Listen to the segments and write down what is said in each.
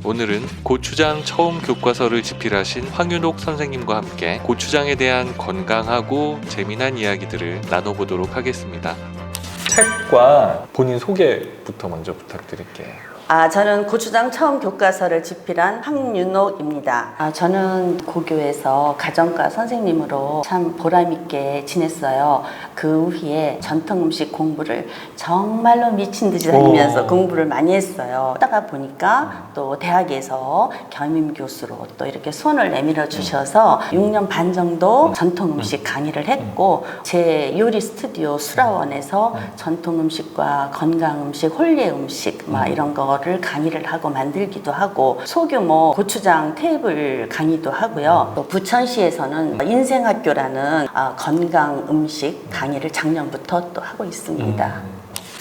오늘은 고추장 처음 교과서를 집필하신 황윤옥 선생님과 함께 고추장에 대한 건강하고 재미난 이야기들을 나눠보도록 하겠습니다. 책과 본인 소개부터 먼저 부탁드릴게요. 저는 고추장 처음 교과서를 집필한 황윤옥입니다. 저는 고교에서 가정과 선생님으로 참 보람있게 지냈어요. 그 후에 전통 음식 공부를 정말로 미친 듯이 다니면서 공부를 많이 했어요. 하다가 보니까 또 대학에서 겸임 교수로 또 이렇게 손을 내밀어 주셔서 6년 반 정도 전통 음식 강의를 했고, 제 요리 스튜디오 수라원에서 전통 음식과 건강 음식, 홀리 음식 막 이런 거 를 강의를 하고 만들기도 하고, 소규모 고추장 테이블 강의도 하고요. 또 부천시에서는 인생학교라는 건강 음식 강의를 작년부터 또 하고 있습니다.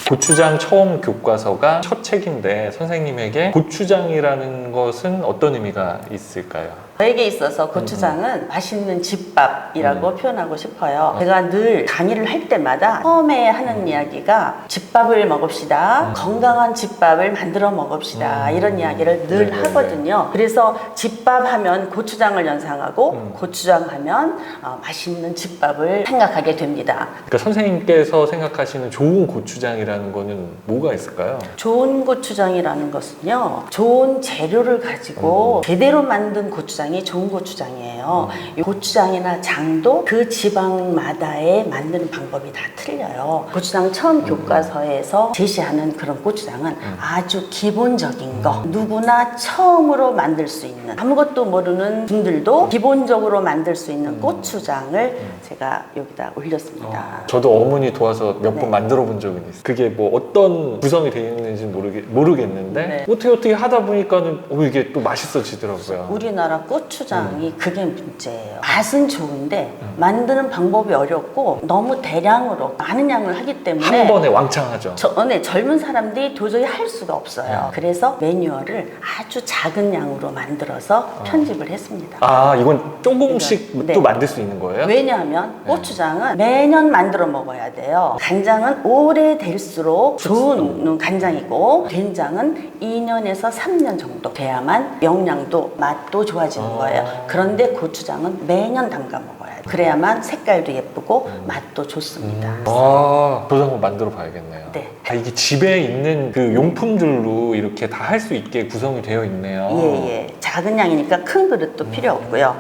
고추장 처음 교과서가 첫 책인데 선생님에게 고추장이라는 것은 어떤 의미가 있을까요? 저에게 있어서 고추장은 맛있는 집밥이라고 표현하고 싶어요. 제가 늘 강의를 할 때마다 처음에 하는 이야기가 집밥을 먹읍시다, 건강한 집밥을 만들어 먹읍시다, 이런 이야기를 늘 하거든요. 그래서 집밥 하면 고추장을 연상하고 고추장 하면 맛있는 집밥을 생각하게 됩니다. 그러니까 선생님께서 생각하시는 좋은 고추장이라는 거는 뭐가 있을까요? 좋은 고추장이라는 것은요, 좋은 재료를 가지고 제대로 만든 고추장이 좋은 고추장이에요. 이 고추장이나 장도 그 지방마다의 만드는 방법이 다 틀려요. 고추장 처음 교과서에서 제시하는 그런 고추장은 아주 기본적인 거, 누구나 처음으로 만들 수 있는, 아무것도 모르는 분들도 기본적으로 만들 수 있는 고추장을 제가 여기다 올렸습니다. 저도 어머니 도와서 몇 번 만들어 본 적은 있어요. 그게 뭐 어떤 구성이 되어 있는지 모르겠는데 어떻게 하다 보니까는 이게 또 맛있어지더라고요. 우리나라 고추장이 그게 문제예요. 맛은 좋은데 만드는 방법이 어렵고 너무 대량으로 많은 양을 하기 때문에 한 번에 왕창하죠. 젊은 사람들이 도저히 할 수가 없어요. 그래서 매뉴얼을 아주 작은 양으로 만들어서 편집을 했습니다. 이건 조금씩 또 만들 수 있는 거예요? 왜냐하면 고추장은 매년 만들어 먹어야 돼요. 간장은 오래될수록 좋은 간장이고, 된장은 2년에서 3년 정도 돼야만 영양도 맛도 좋아지는 거예요. 그런데 고추장은 매년 담가 먹어야 돼요. 그래야만 색깔도 예쁘고 맛도 좋습니다. 저도 한번 만들어 봐야겠네요. 네. 이게 집에 있는 그 용품들로 이렇게 다 할 수 있게 구성이 되어 있네요. 예. 작은 양이니까 큰 그릇도 필요 없고요.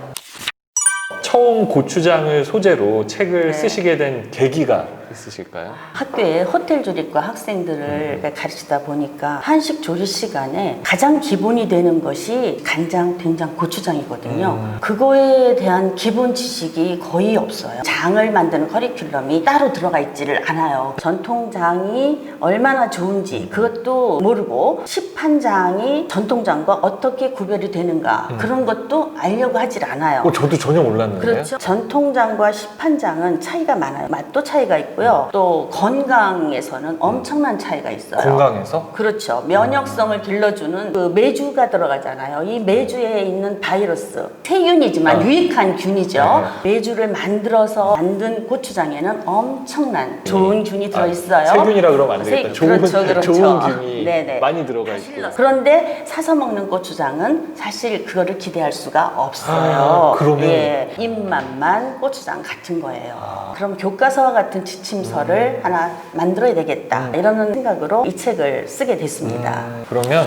처음 고추장을 소재로 책을 쓰시게 된 계기가 있으실까요? 학교에 호텔 조리과 학생들을 가르치다 보니까 한식 조리 시간에 가장 기본이 되는 것이 간장, 된장, 고추장이거든요. 그거에 대한 기본 지식이 거의 없어요. 장을 만드는 커리큘럼이 따로 들어가 있지를 않아요. 전통장이 얼마나 좋은지 그것도 모르고, 시판장이 전통장과 어떻게 구별이 되는가 그런 것도 알려고 하질 않아요. 저도 전혀 몰랐는데요. 그렇죠. 전통장과 시판장은 차이가 많아요. 맛도 차이가 있고요. 또 건강에서는 엄청난 차이가 있어요. 건강에서? 그렇죠. 면역성을 길러주는 그 메주가 들어가잖아요. 이 메주에 있는 바이러스, 세균이지만 유익한 균이죠. 메주를 만들어서 만든 고추장에는 엄청난 좋은 균이 들어있어요. 세균이라 그러면 안 되겠다. 그렇죠. 좋은 균이 많이 들어가 있고. 그런데 사서 먹는 고추장은 사실 그거를 기대할 수가 없어요. 그러면 입맛만 고추장 같은 거예요. 그럼 교과서와 같은 지침서를 하나 만들어야 되겠다, 이런 생각으로 이 책을 쓰게 됐습니다. 그러면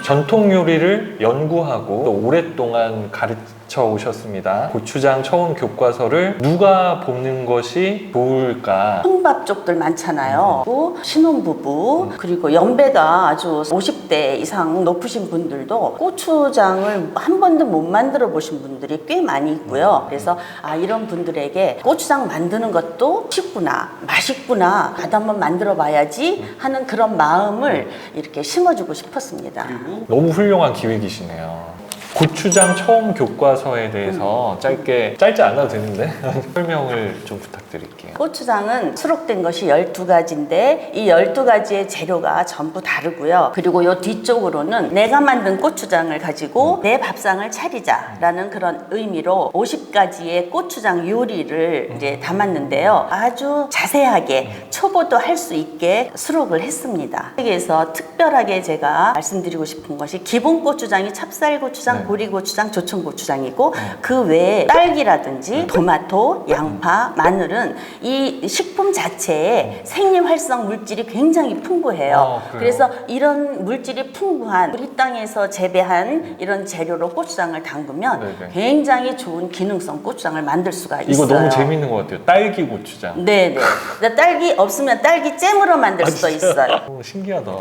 전통 요리를 연구하고 또 오랫동안 가르쳐 오셨습니다. 고추장 처음 교과서를 누가 보는 것이 좋을까? 혼밥족들 많잖아요. 또 신혼부부, 그리고 연배가 아주 50대 이상 높으신 분들도 고추장을 한 번도 못 만들어 보신 분들이 꽤 많이 있고요. 그래서 이런 분들에게 고추장 만드는 것도 쉽구나, 맛있구나, 나도 한번 만들어 봐야지 하는 그런 마음을 이렇게 심어주고 싶었습니다. 너무 훌륭한 기획이시네요. 고추장 처음 교과서에 대해서 짧지 않아도 되는데 설명을 좀 부탁드릴게요. 고추장은 수록된 것이 12가지인데 이 12가지의 재료가 전부 다르고요. 그리고 요 뒤쪽으로는 내가 만든 고추장을 가지고 내 밥상을 차리자라는 그런 의미로 50가지의 고추장 요리를 이제 담았는데요. 아주 자세하게 초보도 할 수 있게 수록을 했습니다. 여기에서 특별하게 제가 말씀드리고 싶은 것이 기본 고추장이 찹쌀고추장, 네. 보리고추장, 조청고추장이고 그 외에 딸기라든지 토마토, 양파, 마늘은 이 식품 자체에 생리활성 물질이 굉장히 풍부해요. 그래요? 그래서 이런 물질이 풍부한 우리 땅에서 재배한 이런 재료로 고추장을 담그면 네네. 굉장히 좋은 기능성 고추장을 만들 수가 있어요. 이거 너무 재밌는 것 같아요. 딸기 고추장. 네네. 그러니까 딸기 없으면 딸기 잼으로 만들 수도 있어요. 신기하다.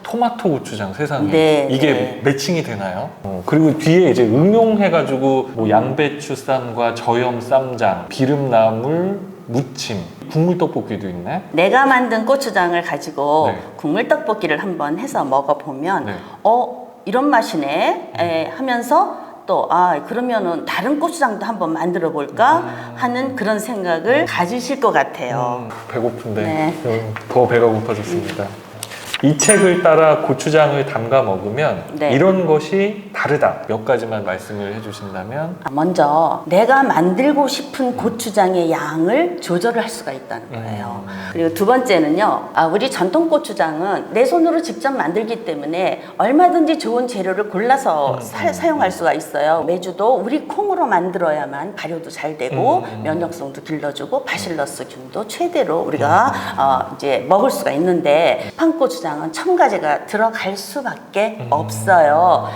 토마토 고추장 세상에. 네, 이게 네. 매칭이 되나요? 그리고 뒤에 이제 응용해가지고 뭐 양배추 쌈과 저염 쌈장, 비름나물, 무침, 국물 떡볶이도 있네. 내가 만든 고추장을 가지고 네. 국물 떡볶이를 한번 해서 먹어보면 네. 이런 맛이네 하면서 또 그러면은 다른 고추장도 한번 만들어 볼까 하는 그런 생각을 가지실 것 같아요. 배고픈데 네. 더 배가 고파졌습니다. 이 책을 따라 고추장을 담가 먹으면 네. 이런 것이 다르다. 몇 가지만 말씀을 해주신다면. 먼저 내가 만들고 싶은 고추장의 양을 조절을 할 수가 있다는 거예요. 그리고 두 번째는요, 우리 전통 고추장은 내 손으로 직접 만들기 때문에 얼마든지 좋은 재료를 골라서 사용할 수가 있어요. 메주도 우리 콩으로 만들어야만 발효도 잘 되고 면역성도 길러주고 바실러스균도 최대로 우리가 이제 먹을 수가 있는데 판고추장은 첨가제가 들어갈 수밖에 없어요.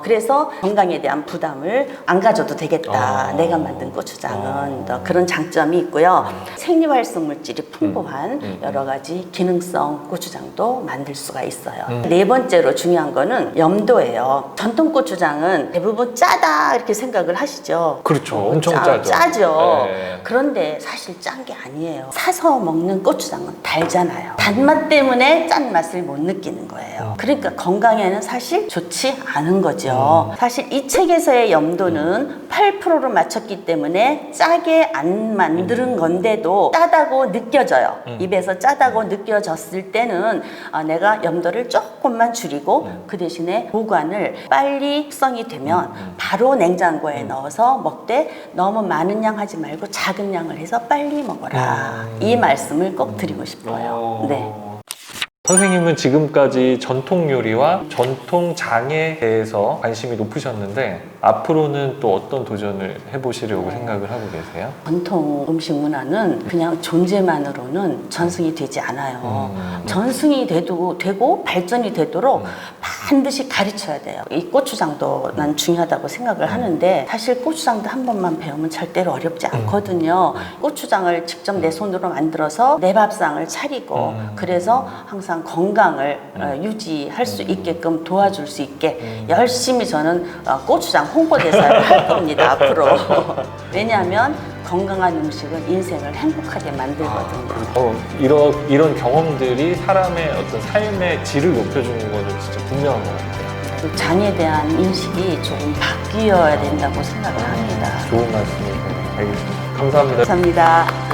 그래서 건강에 대한 부담을 안 가져도 되겠다. 내가 만든 고추장은 또 그런 장점이 있고요. 생리활성 물질이 풍부한 여러 가지 기능성 고추장도 만들 수가 있어요. 네 번째로 중요한 거는 염도예요. 전통 고추장은 대부분 짜다 이렇게 생각을 하시죠. 그렇죠. 엄청 짜죠. 짜죠. 네. 그런데 사실 짠 게 아니에요. 사서 먹는 고추장은 달잖아요. 단맛 때문에 짠맛을 못 느끼는 거예요. 그러니까 건강에는 사실 좋지 않은 거죠. 사실 이 책에서의 염도는 8%로 맞췄기 때문에 짜게 안 만드는 건데도 짜다고 느껴져요. 입에서 짜다고 느껴졌을 때는 내가 염도를 조금만 줄이고 그 대신에 보관을 빨리 숙성이 되면 바로 냉장고에 넣어서 먹되 너무 많은 양 하지 말고 작은 양을 해서 빨리 먹어라. 이 말씀을 꼭 드리고 싶어요. 네. 선생님은 지금까지 전통 요리와 전통 장에 대해서 관심이 높으셨는데 앞으로는 또 어떤 도전을 해보시려고 생각을 하고 계세요? 전통 음식 문화는 그냥 존재만으로는 전승이 되지 않아요. 전승이 되고 발전이 되도록 반드시 가르쳐야 돼요. 이 고추장도 난 중요하다고 생각을 하는데 사실 고추장도 한 번만 배우면 절대로 어렵지 않거든요. 고추장을 직접 내 손으로 만들어서 내 밥상을 차리고 그래서 항상 건강을 유지할 수 있게끔 도와줄 수 있게 열심히 저는 고추장 홍보대사를 할 겁니다. 앞으로. 왜냐하면 건강한 음식은 인생을 행복하게 만들거든요. 이런 경험들이 사람의 어떤 삶의 질을 높여주는 거는 진짜 분명한 것 같아요. 장에 대한 인식이 조금 바뀌어야 된다고 생각을 합니다. 좋은 말씀이세요. 알겠습니다. 감사합니다. 감사합니다.